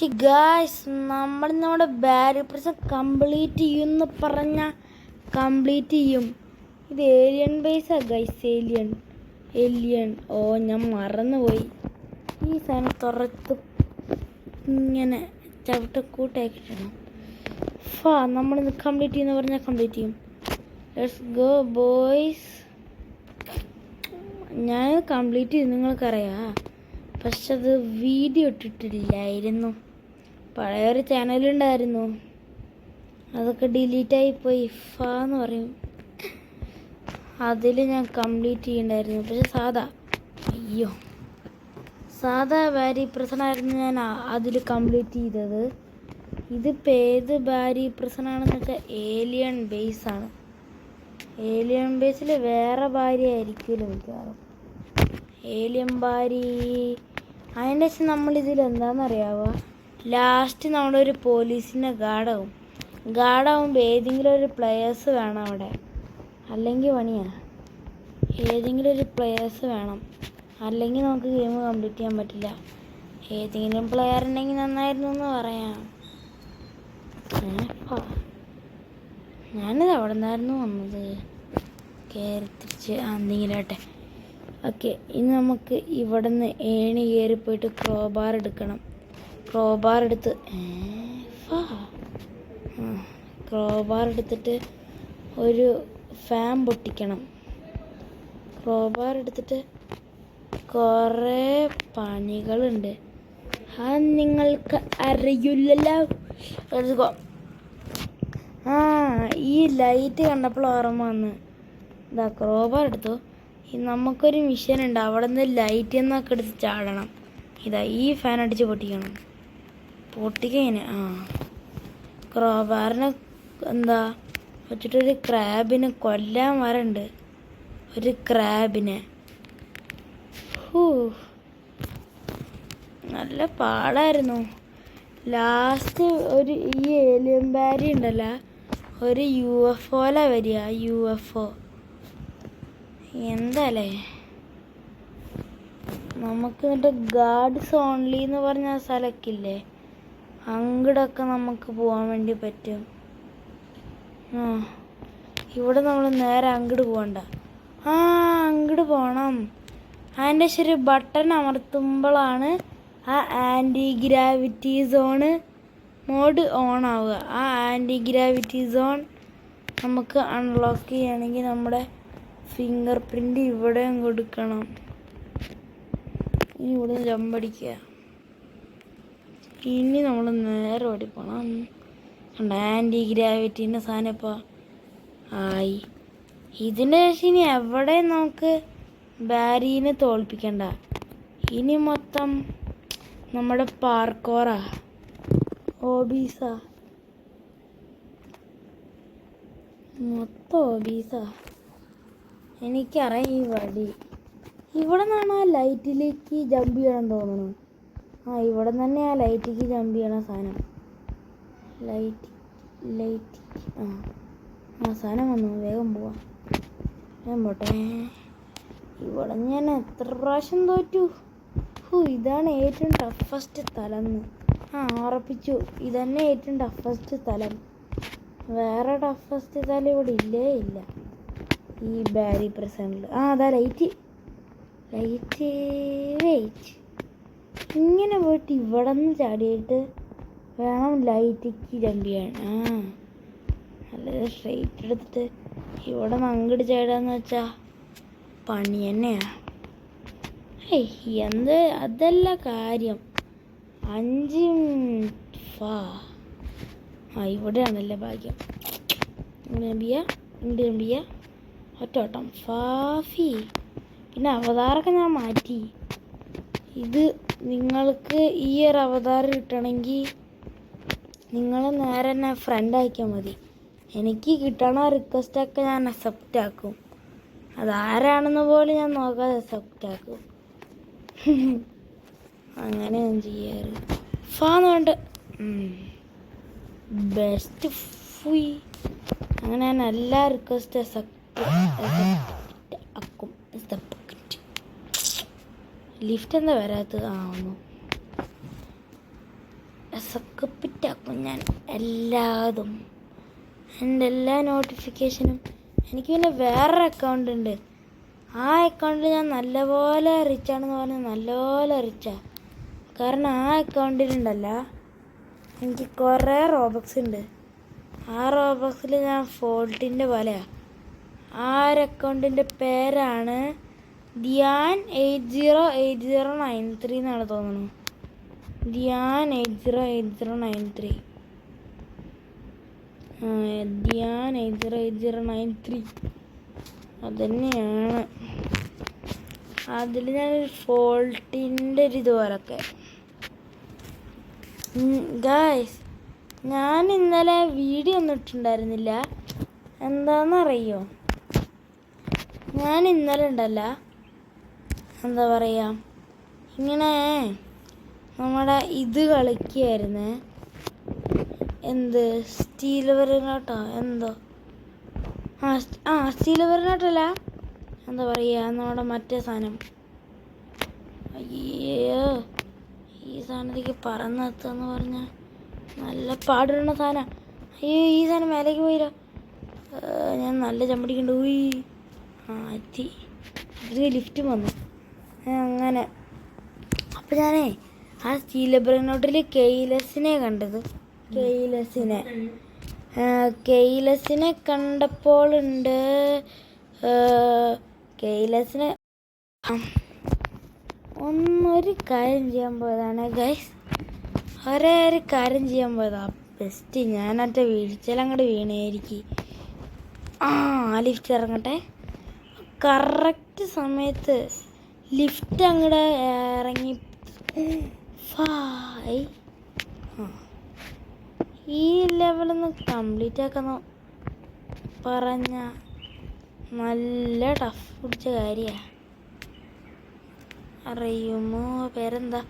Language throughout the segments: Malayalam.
ഗായ്സ്, നമ്മുടെ ബാരി പ്രശ്നം കംപ്ലീറ്റ് ചെയ്യുമെന്ന് പറഞ്ഞാൽ കംപ്ലീറ്റ് ചെയ്യും. ഇത് ഏലിയൻ ബേസാ ഗൈസ്. ഏലിയൻ ഞാൻ മറന്നുപോയി. ഈ സാധനം തുറത്ത് ഇങ്ങനെ ചവിട്ടക്കൂട്ടാക്കിയിടണം. നമ്മളിന്ന് കംപ്ലീറ്റ് ചെയ്യുമെന്ന് പറഞ്ഞാൽ കംപ്ലീറ്റ് ചെയ്യും. Let's go boys. ഞാൻ കംപ്ലീറ്റ് ചെയ്തു, നിങ്ങൾക്കറിയാം. പക്ഷെ അത് വീഡിയോ ഇട്ടിട്ടില്ലായിരുന്നു. പഴയൊരു ചാനലുണ്ടായിരുന്നു, അതൊക്കെ ഡിലീറ്റായിപ്പോയി. എന്ന് പറയും. അതിൽ ഞാൻ കംപ്ലീറ്റ് ചെയ്യണ്ടായിരുന്നു. പക്ഷെ സാധാ ബാരി പ്രസനായിരുന്നു ഞാൻ അതിൽ കംപ്ലീറ്റ് ചെയ്തത്. ഇതിപ്പോൾ ഏത് ബാരി പ്രസനാണെന്ന് വെച്ചാൽ ഏലിയൻ ബേസാണ്. ഏലിയൻ ബേസിൽ വേറെ ഭാര്യ ആയിരിക്കുമല്ലോ മിക്കവാറും. ഏലിയൻ ബാരി. അതിൻ്റെ ശേഷം നമ്മളിതിൽ എന്താണെന്നറിയാവുക, ലാസ്റ്റ് നമ്മളൊരു പോലീസിനെ ഗാർഡാവുമ്പോൾ ഏതെങ്കിലും ഒരു പ്ലെയേഴ്സ് വേണം അവിടെ, അല്ലെങ്കിൽ പണിയാണ്. ഏതെങ്കിലും ഒരു പ്ലെയേഴ്സ് വേണം, അല്ലെങ്കിൽ നമുക്ക് ഗെയിം കംപ്ലീറ്റ് ചെയ്യാൻ പറ്റില്ല. ഏതെങ്കിലും പ്ലെയർ ഉണ്ടെങ്കിൽ നന്നായിരുന്നു എന്ന് പറയാം. ഞാനിത് അവിടെ നിന്നായിരുന്നു വന്നത്. കയറി തിരിച്ച് എന്തെങ്കിലാട്ടെ. ഓക്കെ, ഇനി നമുക്ക് ഇവിടെ നിന്ന് ഏണി കയറി പോയിട്ട് ക്രോബാർ എടുക്കണം. ക്രോബാർ എടുത്തിട്ട് ഒരു ഫാൻ പൊട്ടിക്കണം. ക്രോബാർ എടുത്തിട്ട് കുറേ പണികളുണ്ട്, അത് നിങ്ങൾക്ക് അറിയില്ലല്ലോ. ഈ ലൈറ്റ് കണ്ടപ്പോൾ ഓർമ്മ വന്ന്. ക്രോബാർ എടുത്തു. നമുക്കൊരു മിഷൻ ഉണ്ട്, അവിടെ നിന്ന് ലൈറ്റ് എന്നൊക്കെ എടുത്ത് ചാടണം. ഈ ഫാൻ അടിച്ച് പൊട്ടിക്കണം. പൊട്ടിക്കഴിഞ്ഞ് ക്രോബാറിനെ വെച്ചിട്ടൊരു ക്രാബിനെ കൊല്ലാൻ വരണ്ട്. ഒരു ക്രാബിനെ നല്ല പാടായിരുന്നു. ലാസ്റ്റ് ഈ ഏലിയൻ ബാരി ഉണ്ടല്ലോ, ഒരു UFOയിലാ വരിക. UFO എന്താല്ലേ. നമുക്ക് എന്നിട്ട് ഗാർഡ്സ് ഓൺലി എന്ന് പറഞ്ഞ സ്ഥലക്കില്ലേ, അങ്ങോട്ടൊക്കെ നമുക്ക് പോകാൻ വേണ്ടി പറ്റും. ഇവിടെ നമ്മൾ നേരെ അങ്ങോട്ട് പോകണ്ട, അങ്ങോട്ട് പോകണം. അതിൻ്റെ ശരി ബട്ടൺ അമർത്തുമ്പോഴാണ് ആ anti gravity zone mode on ആവുക. ആ ആൻറ്റി ഗ്രാവിറ്റി സോൺ നമുക്ക് അൺലോക്ക് ചെയ്യണമെങ്കിൽ നമ്മുടെ ഫിംഗർ പ്രിൻ്റ് ഇവിടെയും കൊടുക്കണം. ഇനി ഇവിടെ ജമ്പടിക്കുക. ഇനി നമ്മൾ നേരെ ഓടിപ്പോണം. ആൻറ്റി ഗ്രാവിറ്റീൻ്റെ സാധനം ഇപ്പോൾ ആയി. ഇതിൻ്റെ ശേഷം ഇനി എവിടെ നമുക്ക് ബാരീനെ തോൽപ്പിക്കണ്ട. ഇനി മൊത്തം നമ്മുടെ പാർക്കോറാ, ഓബീസാ, മൊത്തം ഓബീസാ. എനിക്കറിയാം ഈ വഴി. ഇവിടെ നിന്നാണ് ആ ലൈറ്റിലേക്ക് ജമ്പ് ചെയ്യണം തോന്നുന്നു. ഇവിടെ തന്നെ ആ ലൈറ്റിലേക്ക് ജമ്പ് ചെയ്യണ സാധനം. ലൈറ്റ് സാധനം വന്നു. വേഗം പോവാം, വേഗം പോട്ടെ. ഇവിടെ ഞാൻ എത്ര പ്രാവശ്യം തോറ്റു. ഇതാണ് ഏറ്റവും ടഫസ്റ്റ് സ്ഥലം. ഉറപ്പിച്ചു, ഇതന്നെ ഏറ്റവും ടഫസ്റ്റ് സ്ഥലം. വേറെ ടഫസ്റ്റ് സ്ഥലം ഇവിടെ ഇല്ല ഈ ബാരി പ്രസനിൽ. അതാ ലൈറ്റ്. വെയിറ്റ്, ഇങ്ങനെ പോയിട്ട് ഇവിടെ നിന്ന് ചാടിയിട്ട് വേണം ലൈറ്റിക്ക് ജമ്പ് ചെയ്യാൻ. നല്ല സ്ട്രെയിറ്റ് എടുത്തിട്ട് ഇവിടെ നിന്ന് അങ്ങോട്ട് ചാടാന്ന് വെച്ചാൽ പണി തന്നെയാണ്. അതല്ല കാര്യം. 5 ഇവിടെയാണല്ലേ ഭാഗ്യം. ഇങ്ങോട്ട് ഒറ്റോട്ടം ഫാഫി. പിന്നെ അവതാറൊക്കെ ഞാൻ മാറ്റി. ഇത് നിങ്ങൾക്ക് ഈ ഒരു അവതാരം കിട്ടണമെങ്കിൽ നിങ്ങൾ നേരെ തന്നെ ഫ്രണ്ട് അയക്കാൻ മതി. എനിക്ക് കിട്ടണ റിക്വസ്റ്റൊക്കെ ഞാൻ അക്സെപ്റ്റ് ആക്കും. അതാരാണെന്ന് പോലും ഞാൻ നോക്കാതെ അക്സെപ്റ്റ് ആക്കും. അങ്ങനെ ഞാൻ ചെയ്യാറ്. വേണ്ട ബെസ്റ്റ് അങ്ങനെ ഞാൻ എല്ലാ റിക്വസ്റ്റ് ആക്കും. ലിഫ്റ്റ് എന്താ വരാത്തത്? ഒന്നു സക്കപ്പിറ്റാക്കും ഞാൻ എല്ലാതും, എൻ്റെ എല്ലാ നോട്ടിഫിക്കേഷനും. എനിക്ക് പിന്നെ വേറൊരു അക്കൗണ്ട് ഉണ്ട്. ആ അക്കൗണ്ടിൽ ഞാൻ നല്ലപോലെ റിച്ചാണെന്ന് പറഞ്ഞാൽ നല്ലപോലെ റിച്ചാണ്. കാരണം ആ അക്കൗണ്ടിലുണ്ടല്ല എനിക്ക് കുറേ റോബക്സ് ഉണ്ട്. ആ റോബക്സിൽ ഞാൻ ഫോൾട്ടിൻ്റെ പോലെയാണ്. ആ ഒരു അക്കൗണ്ടിൻ്റെ പേരാണ് ധ്യാൻ 808093 എന്നാണ് തോന്നുന്നു. ധ്യാൻ 808093. ധ്യാൻ 808093 അതുതന്നെയാണ്. അതിൽ ഞാനൊരു ഫോൾട്ടിൻ്റെ ഒരു ഇതുപോലൊക്കെ. ഗായ്സ്, ഞാൻ ഇന്നലെ വീഡിയോ ഒന്നും ഇട്ടിട്ടുണ്ടായിരുന്നില്ല. എന്താണെന്നറിയോ, ഞാൻ ഇന്നലെ ഉണ്ടല്ല, എന്താ പറയുക, ഇങ്ങനെ നമ്മുടെ ഇത് കളിക്കുകയായിരുന്നു. എന്ത് സ്റ്റീൽ വരനാട്ടോ എന്തോ, സ്റ്റീൽ വരനാട്ടല്ല, എന്താ പറയുക, നമ്മുടെ മറ്റേ സാധനം. അയ്യോ, ഈ സാധനത്തേക്ക് പറന്നെത്തുകയെന്ന് പറഞ്ഞാൽ നല്ല പാടുന്ന സാധനം. അയ്യോ, ഈ സാധനം മേലേക്ക് പോയില്ലോ. ഞാൻ നല്ല ചമ്പടിക്കുണ്ട്. ഊയി എത്തി. ഇതിൽ ലിഫ്റ്റ് വന്നു അങ്ങനെ. അപ്പം ഞാനേ ആ സ്റ്റീൽ ബ്രനോട്ടിൽ കെയിലെസ്സിനെ കണ്ടത്. കെയിലെസ്സിനെ കണ്ടപ്പോഴുണ്ട് കെയിലെസ്സിനെ ഒരു കാര്യം ചെയ്യാൻ പോയതാണ് ഗൈസ്. ഒരു കാര്യം ചെയ്യാൻ പോയതാ ബെസ്റ്റ്. ഞാനറ്റ വീഴ്ചയിലങ്ങോട്ട് വീണേരിക്കും. ആ ലിഫ്റ്റ് ഇറങ്ങട്ടെ. കറക്റ്റ് സമയത്ത് ലിഫ്റ്റ് അങ്ങോട്ട് ഇറങ്ങി ഈ ലെവലൊന്ന് കംപ്ലീറ്റ് ആക്കാന്ന് പറഞ്ഞ നല്ല ടഫ് പിടിച്ച കാര്യമാണ്. അറിയുമോ പേരെന്താ?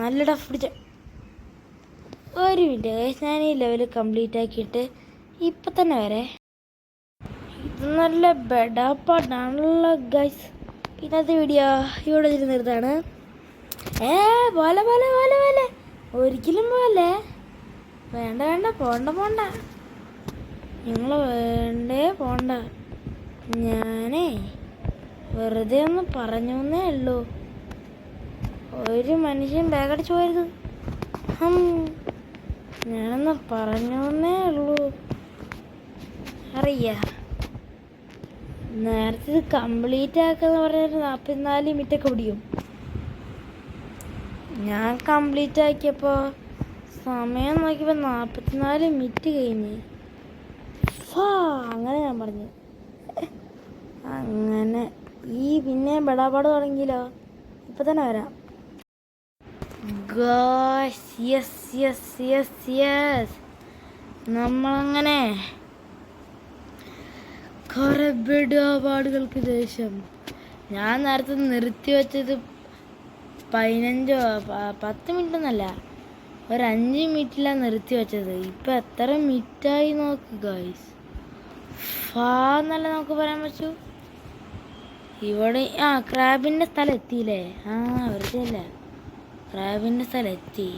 നല്ല ടഫ് പിടിച്ച ഒരു മിനിറ്റ്. ഞാൻ ഈ ലെവൽ കംപ്ലീറ്റ് ആക്കിയിട്ട് ഇപ്പം തന്നെ വരെ. ഇത് നല്ല ബെഡാപ്പാട്ടാണല്ലോ ഗൈസ്. ഇന്നത്തെ വീഡിയോ ഇവിടെ നിർത്താണ്. പോലെ പോലെ പോലെ പോലെ ഒരിക്കലും പോലെ വേണ്ട പോണ്ട നിങ്ങൾ പോണ്ട. ഞാനേ വെറുതെ ഒന്ന് പറഞ്ഞേ ഉള്ളൂ. ഒരു മനുഷ്യൻ ബാഗടിച്ച് പോയത്. ഞാനൊന്ന് പറഞ്ഞേ ഉള്ളൂ. അറിയാ, നേരത്തെ ഇത് കംപ്ലീറ്റ് ആക്കാന്ന് പറഞ്ഞിട്ട് 44 മിനിറ്റൊക്കെ പിടിക്കും. ഞാൻ കംപ്ലീറ്റ് ആക്കിയപ്പോൾ സമയം നോക്കിയപ്പോൾ 44 മിനിറ്റ് കഴിഞ്ഞ്. അങ്ങനെ ഞാൻ പറഞ്ഞു. അങ്ങനെ ഈ പിന്നെ ബെടാപാട് തുടങ്ങിയല്ലോ. ഇപ്പം തന്നെ വരാം. യെസ് നമ്മളങ്ങനെ കുറേ ബെടാപാടുകൾക്ക് ശേഷം ഞാൻ നേരത്തെ നിർത്തി വെച്ചത് 10 മിനിറ്റ് ഒന്നല്ല, ഒരു 5 മിനിറ്റിലാണ് നിർത്തി വെച്ചത്. ഇപ്പം എത്ര മിനിറ്റായി നോക്ക് ഗൈസ്. എന്നല്ല നമുക്ക് പറയാൻ പറ്റൂ. ഇവിടെ ക്രാബിൻ്റെ സ്ഥലം എത്തിയില്ലേ? വെറുതെ അല്ല, ക്രാബിൻ്റെ സ്ഥലം എത്തി.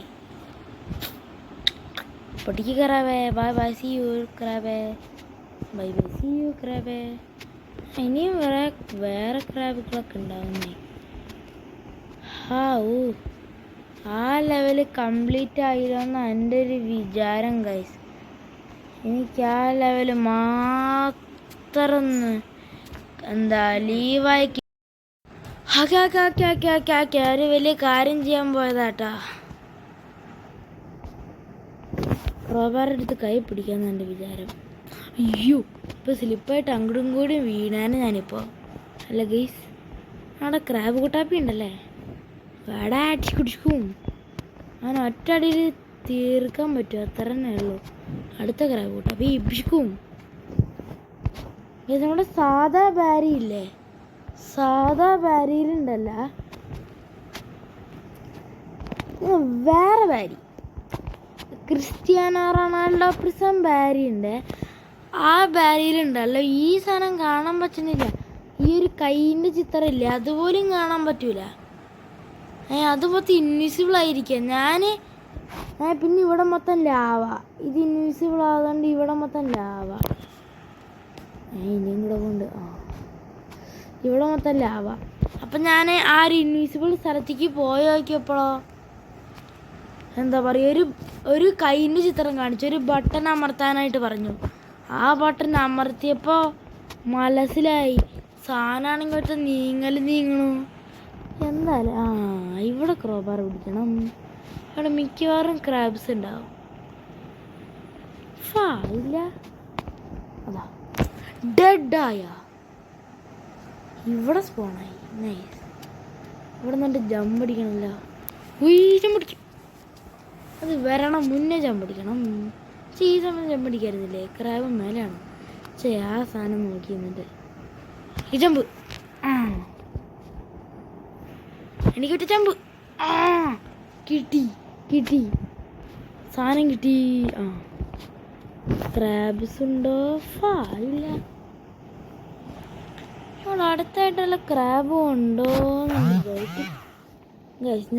പൊട്ടിക്ക് ക്രാബേ. ബൈ സീ യു ക്രാബേ. ബൈ സീ യു ക്രാബേ. ഇനിയും വേറെ ക്രാബുകളൊക്കെ ഉണ്ടാവുന്നേ. ആ ലെവല് കംപ്ലീറ്റ് ആയില്ലെന്ന് എൻ്റെ ഒരു വിചാരം ഗൈസ്. എനിക്ക് ആ ലെവല് മാത്രം ലീവായി ഒരു വലിയ കാര്യം ചെയ്യാൻ പോയതാട്ടാ. റോബാറിൻ്റെ അടുത്ത് കൈ പിടിക്കാന്ന് എൻ്റെ വിചാരം. അയ്യോ, ഇപ്പോൾ സ്ലിപ്പായിട്ട് അങ്ങോട്ടും കൂടി വീണാണ് ഞാനിപ്പോൾ. അല്ല ഗൈസ്, അവിടെ ക്രാബ് കുട്ടാപ്പി ഉണ്ടല്ലേ, വേടാ അടിച്ച് കുടിക്കും. അവൻ ഒറ്റ അടിയിൽ തീർക്കാൻ പറ്റും, അത്ര തന്നെ ഉള്ളൂ. അടുത്ത ക്രാബ് കുട്ടാപ്പി ഇപ്പിക്കും. നമ്മുടെ സാധാ ബാരി ഇല്ലേ, സാധാ ബാരിയിലുണ്ടല്ല വേറെ ബാരി, ക്രിസ്ത്യാനോ റൊണാൾഡോ പ്രിസം ബാരി ഉണ്ട്. ആ ബാരിയിലുണ്ടല്ലോ ഈ സാധനം കാണാൻ പറ്റുന്നില്ല. ഈ ഒരു കൈയിൻ്റെ ചിത്രമില്ലേ, അതുപോലും കാണാൻ പറ്റൂല. അത് മൊത്തം ഇൻവിസിബിൾ ആയിരിക്കുക. ഞാൻ പിന്നെ ഇവിടെ മൊത്തം ലാവ. ഇത് ഇൻവിസിബിൾ ആയതുകൊണ്ട് ഇവിടെ മൊത്തം ലാവ. ഇനിയും കൂടെ കൊണ്ട് ഇവിടെ മൊത്തം ലാവ. അപ്പം ഞാൻ ആ ഒരു ഇൻവിസിബിൾ സ്ഥലത്തേക്ക് പോയി നോക്കിയപ്പോഴോ എന്താ പറയുക, ഒരു കൈൻ്റെ ചിത്രം കാണിച്ചു. ഒരു ബട്ടൺ അമർത്താനായിട്ട് പറഞ്ഞു. ആ ബട്ടൺ അമർത്തിയപ്പോൾ മനസ്സിലായി സാധനമാണെങ്കിൽ ഒറ്റ നീങ്ങണു. എന്തായാലും ഇവിടെ ക്രോബാർ പിടിക്കണം. അവിടെ മിക്കവാറും ക്രാബ്സ് ഉണ്ടാവും. ഇല്ല, അതാ ഡെഡായ ഇവിടെ സ്പോണായി. നൈസ്. ഇവിടെ നിന്നിട്ട് ജമ്പ് അടിക്കണമല്ലോ. ജമ്പടിക്കും. അത് വരണം മുന്നേ ജമ്പടിക്കണം. ഈ സമയം ജമ്പടിക്കായിരുന്നില്ലേ? ക്രാബ് മേലെയാണ്. ആ സാധനം നോക്കി എന്നിട്ട് ഈ ജമ്പ് എനിക്കിട്ട ജമ്പ് കിട്ടി സാധനം കിട്ടി. ക്രാബ്സ് ഉണ്ടോ? ഇല്ല. ഇവിടെ അടുത്തായിട്ടുള്ള ക്രാബും ഉണ്ടോ എന്ന് വിചാരിക്കും.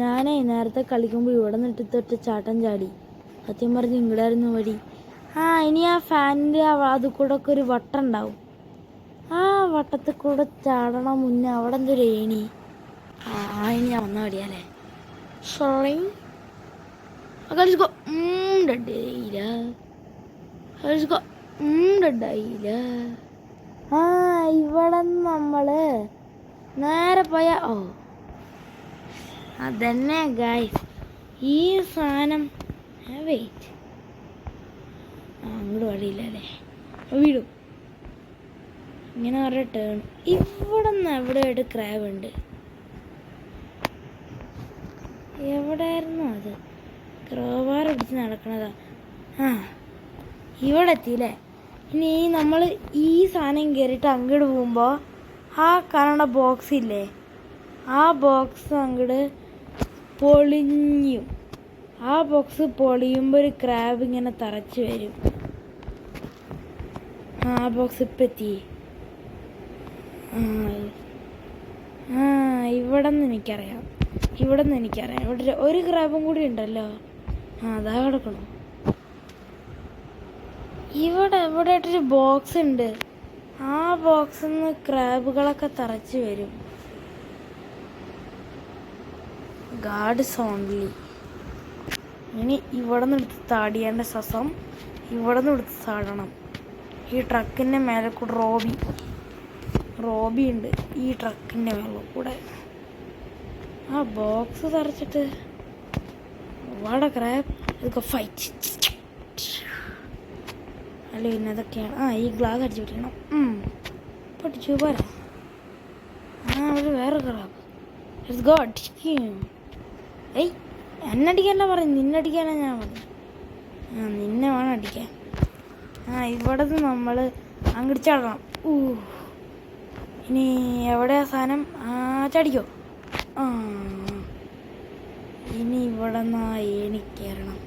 ഞാനേ നേരത്തെ കളിക്കുമ്പോൾ ഇവിടെ നിന്നിട്ട് തൊട്ട് ചാട്ടം ചാടി. സത്യം പറഞ്ഞ് ഇങ്ങടായിരുന്നു വഴി. ഇനി ആ ഫാനിൻ്റെ അത് കൂടെ ഒക്കെ ഒരു വട്ടം ഉണ്ടാവും. ആ വട്ടത്തിൽ കൂടെ ചാടണം മുന്നേ. അവിടെ എന്തൊരു ഏണി. ഇനി ഞാൻ വന്ന വടിയാലേ. ഡെഡായില്ല. ഇവിടെ നമ്മള് നേരെ പോയ അതന്നെ ഗൈസ്. ഈ സാധനം വെയിറ്റ് അങ്ങോട്ട് വഴിയില്ലല്ലേ, വീടും ഇങ്ങനെ കുറേ ടേൺ. ഇവിടെ നിന്ന് എവിടെയായിട്ട് ക്രാബ് ഉണ്ട്. എവിടെയായിരുന്നു അത്? ക്രോബാർ പിടിച്ച് നടക്കണതാ. ഇവിടെ എത്തിയില്ലേ. ഇനി നമ്മൾ ഈ സാധനം കയറിയിട്ട് അങ്ങോട്ട് പോകുമ്പോൾ ആ കാണുന്ന ബോക്സ് ഇല്ലേ, ആ ബോക്സ് അങ്ങോട്ട് പൊളിഞ്ഞു. ആ ബോക്സ് പൊളിയുമ്പോൾ ഒരു ക്രാബ് ഇങ്ങനെ തറച്ച് വരും. ആ ബോക്സ് ഇപ്പം എത്തി. ഇവിടെ നിന്ന് എനിക്കറിയാം. ഇവിടെ ഒരു ക്രാബും കൂടി ഉണ്ടല്ലോ. അതാ കിടക്കണം. ഇവിടെ ആയിട്ടൊരു ബോക്സ് ഉണ്ട്. ആ ബോക്സിൽ നിന്ന് ക്രാബുകളൊക്കെ തറച്ച് വരും. God's only. ഇനി ഇവിടെ നിന്ന് എടുത്ത് താടിയേണ്ട ശ്വാസം ഇവിടെ നിന്ന് എടുത്ത് താടണം. ഈ ട്രക്കിൻ്റെ മേലെ കൂടെ റോബി ഉണ്ട്. ഈ ട്രക്കിൻ്റെ മേലെ കൂടെ ആ ബോക്സ് തറച്ചിട്ട് ഇവിടെ ക്രാബ് ഇതൊക്കെ ഫൈറ്റ്. അല്ല പിന്നെ അതൊക്കെയാണ്. ഈ ഗ്ലാസ് അടിച്ചു പിടിക്കണം. പൊട്ടിച്ചു പോരാ. അവിടെ വേറെ ക്രാബ്. എന്നടിക്കാനല്ല പറഞ്ഞു, നിന്നടിക്കാനാ ഞാൻ പറഞ്ഞു. നിന്നെ വേണം അടിക്കാൻ. ഇവിടെ നിന്ന് നമ്മൾ അങ്ങോട്ട് ചാടണം. ഇനി എവിടെയാ സാധനം? ചടിക്കോ. ഇനി ഇവിടെ നിന്ന് എനിക്കേറണം.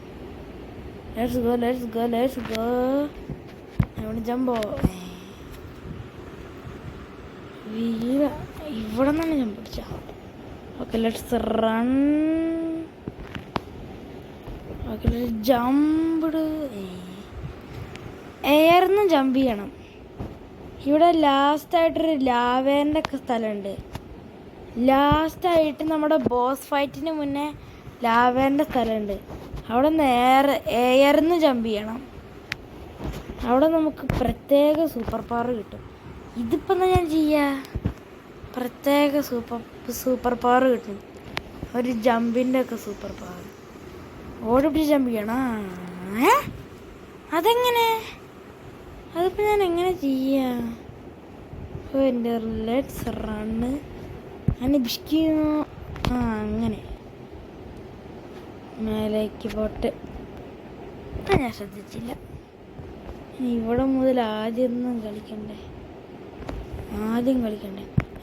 Let's go. അവിടെ ജമ്പോ. ഇവിടെ നിന്നാണ് ജമ്പ് പിടിച്ച. Okay, let's run. Okay, jump. എയർന്ന് ജമ്പ് ചെയ്യണം. ഇവിടെ ലാസ്റ്റായിട്ടൊരു ലാവേൻ്റെ ഒക്കെ സ്ഥലമുണ്ട്. ലാസ്റ്റായിട്ട് നമ്മുടെ ബോസ് ഫൈറ്റിന് മുന്നേ ലാവേൻ്റെ സ്ഥലമുണ്ട്. അവിടെ നേരെ എയർന്ന് ജമ്പ് ചെയ്യണം. അവിടെ നമുക്ക് പ്രത്യേക സൂപ്പർ പവർ കിട്ടും. ഇതിപ്പോൾ എന്താ ഞാൻ ചെയ്യുക? പ്രത്യേക സൂപ്പർ പവർ കിട്ടും. ഒരു ജമ്പിൻ്റെ ഒക്കെ സൂപ്പർ പവർ. ഓടിപ്പിടിച്ച് ജമ്പ് ചെയ്യണം. അതെങ്ങനെ? അതിപ്പോൾ ഞാൻ എങ്ങനെ ചെയ്യാം? എൻ്റെ ലെറ്റ്സ് റണ്ണ് അനുഷ്ഠിക്കും. അങ്ങനെ മേലേക്ക് പോട്ട്. ഞാൻ ശ്രദ്ധിച്ചില്ല. ഇനി ഇവിടെ മുതൽ ആദ്യം കളിക്കണ്ടേ.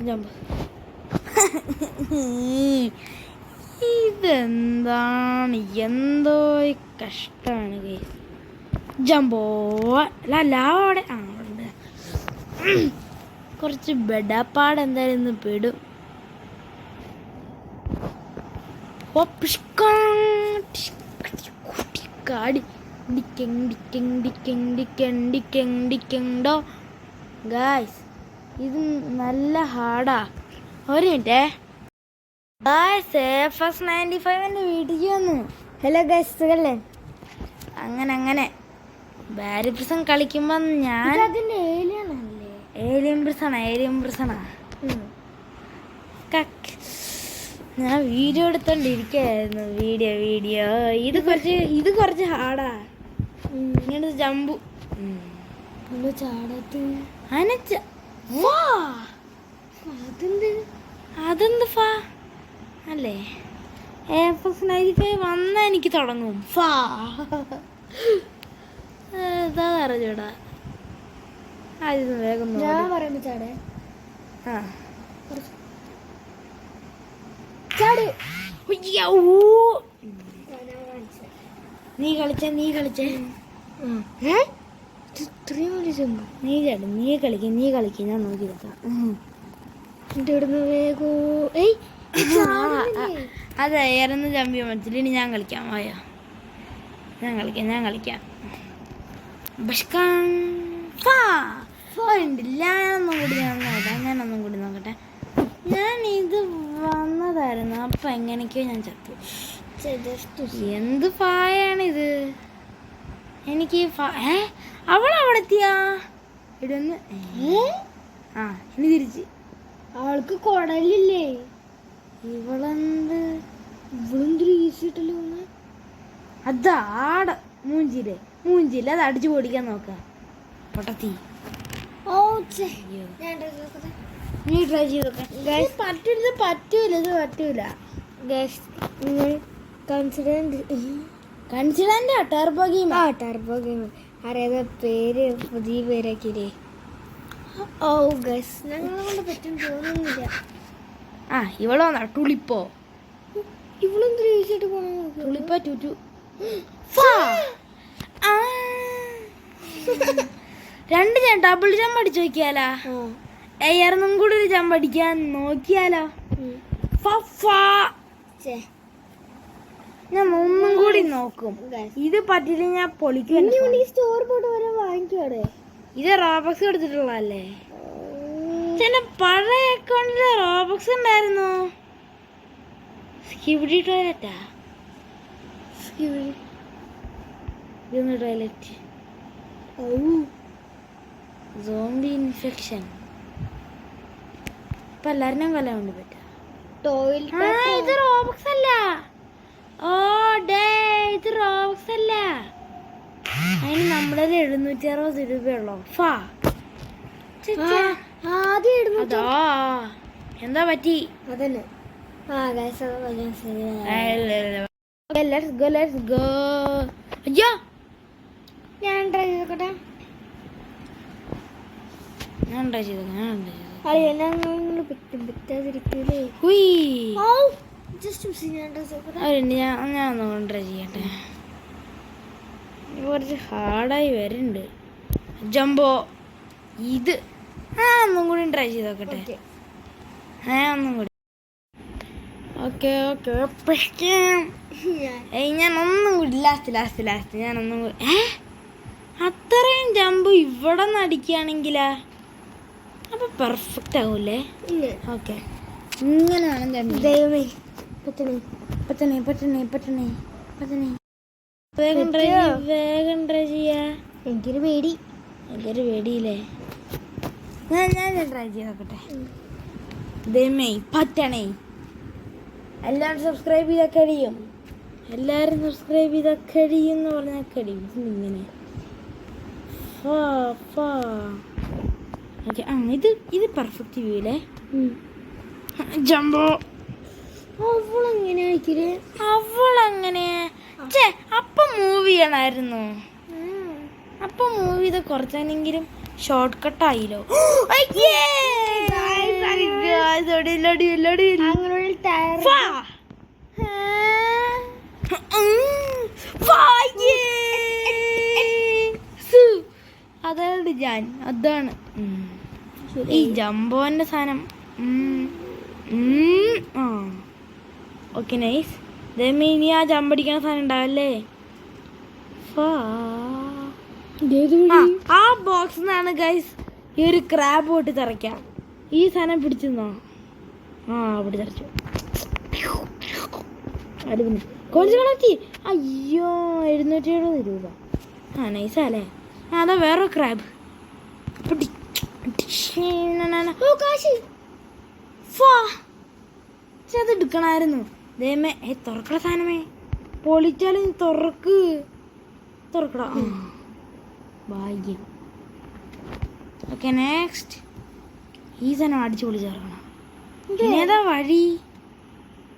ജമ്പ്. ഇതെന്താണ്? എന്തോ കഷ്ടമാണ് ഗൈസ്. ജമ്പോ ലാവോടെ ഉണ്ട്. കുറച്ച് ബെഡാപ്പാട് എന്തായാലും ഇന്ന് പെടും. ഗായ്സ് ഇത് നല്ല ഹാർഡാ. ഒരു മിനിറ്റേ ഗായ്സ്, AFS95 വീട്ടിലേക്ക് വന്നു. ഹലോ ഗൈസ് അല്ലേ? അങ്ങനെ ബാരി പ്രിസൺ കളിക്കുമ്പോ ഞാൻ ഏലിയൻ പ്രിസണാ ഞാൻ വീഡിയോ എടുത്തോണ്ടിരിക്കായിരുന്നു. വീഡിയോ ഇത് കുറച്ച് ഹാർഡാ. ഇങ്ങനെ ജമ്പു അതെന്ത് ഫാ അല്ലേ? AFS95 വന്നാ എനിക്ക് തുടങ്ങും ഫാ. എന്താ അറിഞ്ഞൂടാ. ആദ്യം വേഗം നീ കളിച്ചേ നീ കളിക്ക്, ഞാൻ നോക്കി അതായിരുന്നു ചമ്പിയ മനസ്സിൽ. ഇനി ഞാൻ കളിക്കാം. വായോ, ഞാൻ കളിക്കാം. ഞാനൊന്നും കൂടി നോക്കട്ടെ. ഞാൻ ഇത് വന്നതായിരുന്നു. അപ്പൊ എങ്ങനെയൊക്കെയോ ഞാൻ ചത്തു. എന്ത് ഫായാണിത്? എനിക്ക് അവളവിടെ എത്തിയാ ഇടന്ന്. ഇനി തിരിച്ച് അവൾക്ക് കൊടലില്ലേ? ഇവളെന്തൊരു ഈസിട്ടല്ലോ. അതാട മൂഞ്ചില് അത് അടിച്ചു പൊടിക്കാൻ നോക്ക പൊട്ടത്തി. നീ ട്രൈ ചെയ്തോക്കെ. പറ്റൂല. കൺസിഡന്റ് ടർബോ ഗെയിം. അറിയാതെ പേര് പുതിയ പേരാക്കിയില്ലേ? ഓ ഗസ്, ഞങ്ങളെ കൊണ്ട് പറ്റും തോന്നുന്നില്ല. ഇവളോന്നാ ടുളിപ്പോ. ഇവളെന്തൊരു ഈസിയായിട്ട് പോണ ടുളിപ്പോ ടു രണ്ട് ഡബിൾ ജമ്പ് അടിച്ചു നോക്കിയാലോ? എയർന്നും കൂടി ഒരു ജമ്പ് അടിക്കാൻ നോക്കിയാലോ? ഞാൻ ഒന്നും കൂടി നോക്കും. ഇത് പറ്റില്ല, ഞാൻ പൊളിക്കും. സ്റ്റോർ പോയിട്ട് വരെ വാങ്ങിക്കോടെ. ഇത് റോബക്സ് എടുത്തിട്ടുള്ളതല്ലേ? പഴയ അക്കൗണ്ടില് റോബക്സ് ഉണ്ടായിരുന്നു. സ്കിബിഡി ടോയ്ലറ്റാ? ടോയ്ലറ്റ്. Zombie infection. ഇപ്പൊ എല്ലാരും കൊല്ലാൻ വേണ്ടി പറ്റാ. ഇത് റോബക്സ് അല്ല. ഇത് റോബക്സ് അല്ല. അതിന് നമ്മുടെ 760 രൂപയുള്ളോ? എന്താ പറ്റി? അതല്ലേ ലെറ്റ്സ് ഗോ. അയ്യോ, ഞാൻ ട്രൈ ചെയ്തോട്ടെ. ഞാനൊന്നും ട്രൈ ചെയ്യട്ടെ. കുറച്ച് ഹാർഡായി വരുന്നുണ്ട്. ജംബോ ഇത് ഒന്നും കൂടി ട്രൈ ചെയ്ത് നോക്കട്ടെ. ഒന്നും കൂടി. ഓക്കെ ഞാൻ ഒന്നും കൂടി ലാസ്റ്റ് ഞാനൊന്നും കൂടി. അത്രയും ജമ്പ് ഇവിടെ നിന്ന് അടിക്കുകയാണെങ്കിലാ അപ്പൊ പെർഫെക്റ്റ് ആവൂലേ? ഓക്കെ, ഇങ്ങനെ വേണം ജമ്പ്. ദൈവമേ, പറ്റണേ. വേഗം ട്രൈ ചെയ്യാ. എനിക്കൊരു പേടിയില്ലേ? ഞാൻ ട്രൈ ചെയ്ത് നോക്കട്ടെ. ദൈവമേ, പറ്റണേ. എല്ലാവരും സബ്സ്ക്രൈബ് ചെയ്താൽ കഴിയും. എന്ന് പറഞ്ഞാൽ കഴിയും. ഇങ്ങനെ ഇത് പെർഫെക്റ്റ് വ്യൂ അല്ലേ? ജംബോ അവളങ്ങനെ അപ്പൊ മൂവ് ചെയ്യണമായിരുന്നു. അപ്പൊ മൂവ് ചെയ്ത് കുറച്ചെങ്കിലും ഷോർട്ട് കട്ട് ആയില്ലോ. അതാണ് ഈ ജംബോന്റെ സാധനം. Okay nice. ദൈവമേ ഇനി ആ ജമ്പടിക്കണ സാധനം ഉണ്ടാവല്ലേ. ആ ബോക്സിൽ നിന്നാണ് ഗൈസ് ഈ ഒരു ക്രാബ് പൊട്ടി തെറിക്കാം. ഈ സാധനം പിടിച്ചെന്നോ? ആ പിടിച്ചറിച്ചു. അടിപൊളി കുറച്ച് കളക്റ്റി. അയ്യോ 770 രൂപ. ആ നൈസല്ലേ. ആ അതാ വേറെ ക്രാബ്. അത് എടുക്കണായിരുന്നു. ദൈവമേ തുറക്കട സാധനമേ, പൊളിച്ചാലും തുറക്കടാ. ഭാഗ്യം. Okay next. ഈ സാധനം അടിച്ചു പൊളിച്ച് തുറക്കണം. പിന്നെ ഏതാ വഴി?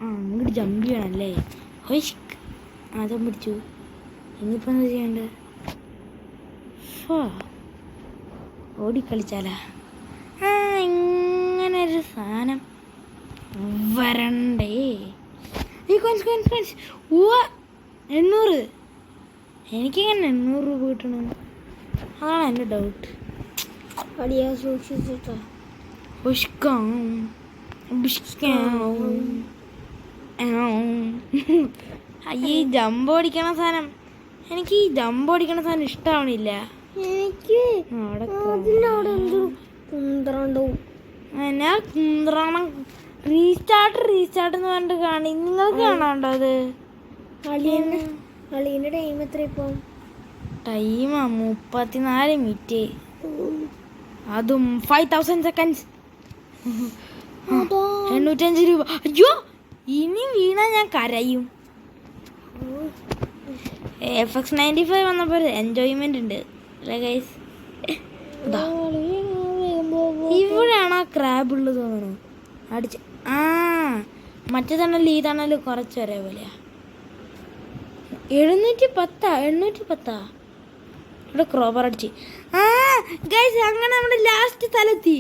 ആ നമുക്ക് ജമ്പ് ചെയ്യണല്ലേ. അതും പിടിച്ചു. ഇനിയിപ്പോൾ എന്താ ചെയ്യണ്ടത്? ഓടിക്കളിച്ചാലാ. ആ ഇങ്ങനെ ഒരു സാധനം വരണ്ടേ. ഈ കോൻസ് 800. എനിക്കിങ്ങനെ 800 രൂപ കിട്ടണം, അതാണ് എൻ്റെ ഡൗട്ട്. സൂക്ഷിച്ചിട്ടോ. ഈ ജമ്പ് ഓടിക്കണ സാധനം, എനിക്ക് ഈ ജമ്പ് ഓടിക്കണ സാധനം ഇഷ്ടാവണില്ല. എനിക്ക് റീസ്റ്റാർട്ട് എന്ന് പറഞ്ഞിട്ട് കാണി. നിങ്ങൾക്ക് കാണാണ്ടോ അത്? അളിയന്റെ ടൈം എത്ര ഇപ്പം? ടൈമാ 34 മിനിറ്റ്, അതും 5000 സെക്കൻഡ്സ്. 805 രൂപ. അയ്യോ ഇനി വീണാ ഞാൻ കരയും. FX95 വന്നപ്പോൾ എൻജോയ്മെന്റ് ഉണ്ട് അല്ലേ ഗൈസ്? ഇവിടെയാണ് ആ ക്രാബ് ഉള്ളത് തോന്നുന്നു. അടിച്ച് ആ മറ്റേ തണല് ഈ തണല് കുറച്ച് ഒരേ പോലെയാ. 810 ഇവിടെ ക്രോബർ അടിച്ച്. ആ ഗൈസ് അങ്ങനെ നമ്മുടെ ലാസ്റ്റ് സ്ഥലത്തി.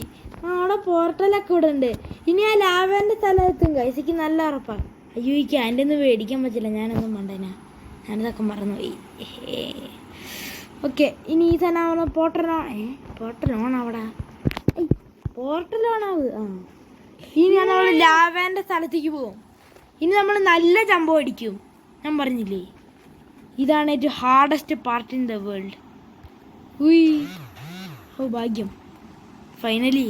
അവിടെ പോർട്ടലൊക്കെ ഇവിടെ ഉണ്ട്. ഇനി ആ ലാവേൻ്റെ സ്ഥലത്തും ഗൈസ്. എനിക്ക് നല്ല ഉറപ്പാണ്. അയ്യോ ഈ ക്യാൻ്റെ ഒന്നും മേടിക്കാൻ പറ്റില്ല, ഞാനൊന്നും മണ്ടേനാ, ഞാനിതൊക്കെ മറന്നുപോയി. ഓക്കെ ഇനി ഈ തന്നെ പോർട്ടലോൺ അവിടെ പോർട്ടലോണാവ്. ആ ഇനി നമ്മൾ ലാവേൻ്റെ സ്ഥലത്തേക്ക് പോകും. ഇനി നമ്മൾ നല്ല ജമ്പ് അടിക്കും. ഞാൻ പറഞ്ഞില്ലേ ഇതാണ് ഏറ്റവും hardest part in the world. ഓ ഭാഗ്യം ഫൈനലി.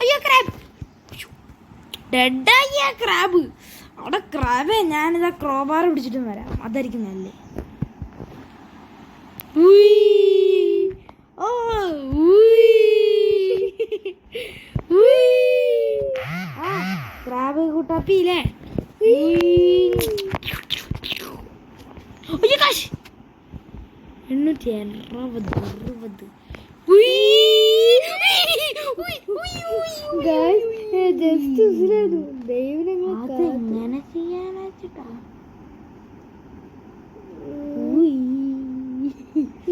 അയ്യോ ക്രാബ്, ഡെഡായ ക്രാബ്. അവിടെ ക്രാബേ. ഞാനിതാ ക്രോബാർ പിടിച്ചിട്ട് വരാം, അതായിരിക്കും നല്ലേ. ക്രാബ് കൂട്ടാപ്പിയില്ലേ? അയ്യോ കാശ് 860. അതെങ്ങനെ ചെയ്യാനാ ചേട്ടാ?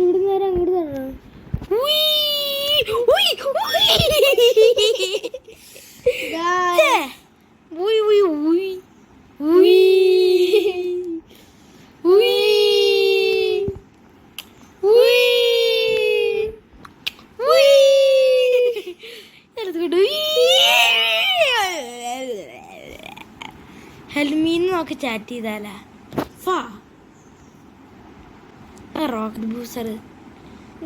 ഇവിടെ നേരം അങ്ങോട്ട് തരണോ? ഹെൽമീന്ന് നോക്കി ചാറ്റ് ചെയ്താലാ. റോക്കറ്റ് ബൂസ്റ്റർ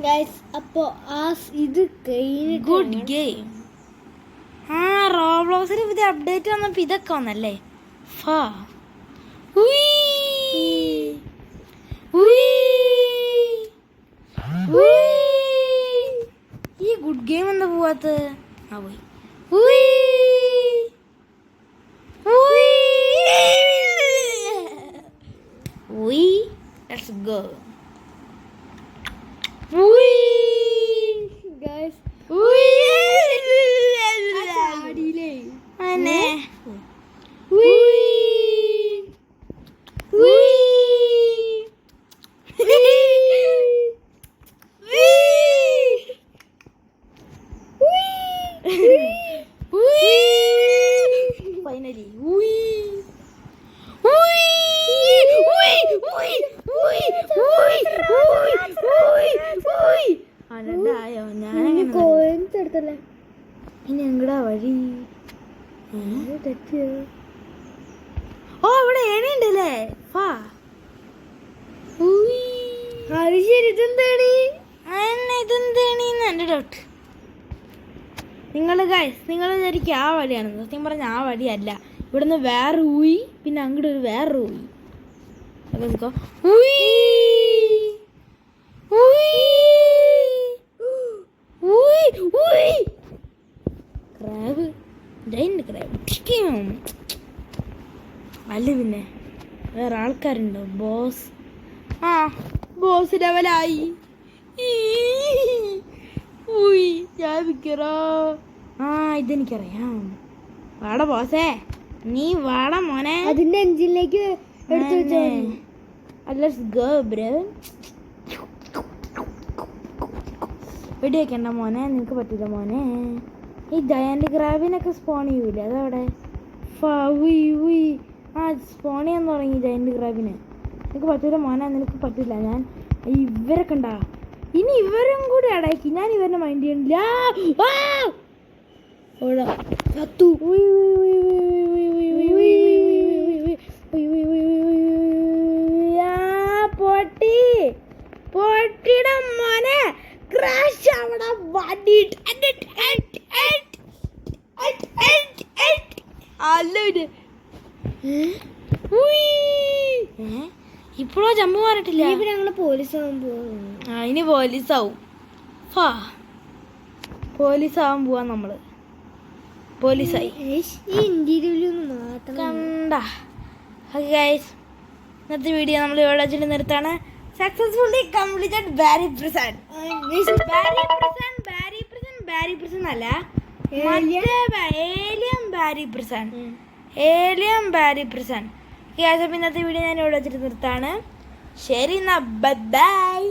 ഗൈസ് അപ്പോ ഇത് ഗുഡ് ഗെയിം. ആ റോബ്ലോക്സിൽ പുതിയ അപ്ഡേറ്റ് വന്നപ്പോൾ ഇതൊക്കെ വന്നല്ലേ. ഈ ഗുഡ് ഗെയിം എന്താ പോവാത്ത? ആ പോയി. Let's go. ഗൈസ് അനെ ഫൈനലി അനണ്ടായോ? ഞാനങ്ങനെ കോയിൻസ് എടുത്തല്ലേ. ഏതാ വഴി? തെറ്റ്. ഓ ഇവിടെ ഏണിയുണ്ടല്ലേ. ഫാ. അത് ശരി. ഇതെന്താണ്? ഇതെന്തേണിന്ന് എൻ്റെ ഡൗട്ട്. നിങ്ങൾ വിചാരിക്കും ആ വഴിയാണെന്ന്. സത്യം പറഞ്ഞ ആ വഴിയല്ല. ഇവിടുന്ന് വേറെ ഊയി, പിന്നെ അങ്ങോട്ട് ഒരു വേറൊരു ഊയി. അപ്പൊ നോക്കോ. Crab, giant crab. അല്ല പിന്നെ വേറെ ആൾക്കാരുണ്ടോ? ബോസ്. ആ ബോസ് ലെവലായി. ഞാൻ വിൽക്കറോ. ആ ഇതെനിക്കറിയാം. വാട ബോസേ, നീ വാട മോനെ. അതിന്റെ എഞ്ചിനിലേക്ക് എടുത്തു വെച്ചോ. Let's go bro. വെടിയൊക്കെണ്ട മോനെ, നിനക്ക് പറ്റില്ല മോനെ. ഈ ജയന്റ് ക്രാബിനൊക്കെ സ്പോൺ ചെയ്യൂലേ, അതവിടെ. ആ സ്പോൺ ചെയ്യാൻ തുടങ്ങി ജയന്റ് ക്രാബിന്. നിനക്ക് പറ്റില്ല മോനെ, നിനക്ക് പറ്റില്ല. ഞാൻ ഇവരെ കണ്ട, ഇനി ഇവരും കൂടി അടക്കി. ഞാൻ ഇവരെ മൈൻഡ് ചെയ്യണില്ല. പൊട്ടിട മോനെ. ക്രാഷ് അവിടെ വടിയിട്ട് ഇപ്പോഴോ ജമ്പ് മാറിട്ടില്ല. ഞങ്ങള് പോലീസാവാൻ പോകുന്നു. ഇനി പോലീസാവും. പോലീസാവാൻ പോവാ നമ്മള്. പോലീസായി മാത്രം കണ്ട. ഇന്നത്തെ വീഡിയോ നമ്മൾ ഇവിടെ വെച്ചിട്ട് നിർത്താന്. സക്സസ്ഫുള്ളി കംപ്ലീറ്റഡ് ബാരി പ്രിസൺ. ബാരി പ്രിസൺ അല്ല, ഏലിയൻ ബാരി പ്രിസൺ. ഏലിയൻ ബാരി പ്രിസൺ. ഇന്നത്തെ വീഡിയോ ഞാൻ ഇവിടെ വെച്ചിട്ട് നിർത്താണ്. ശരി എന്നാ, ബൈ.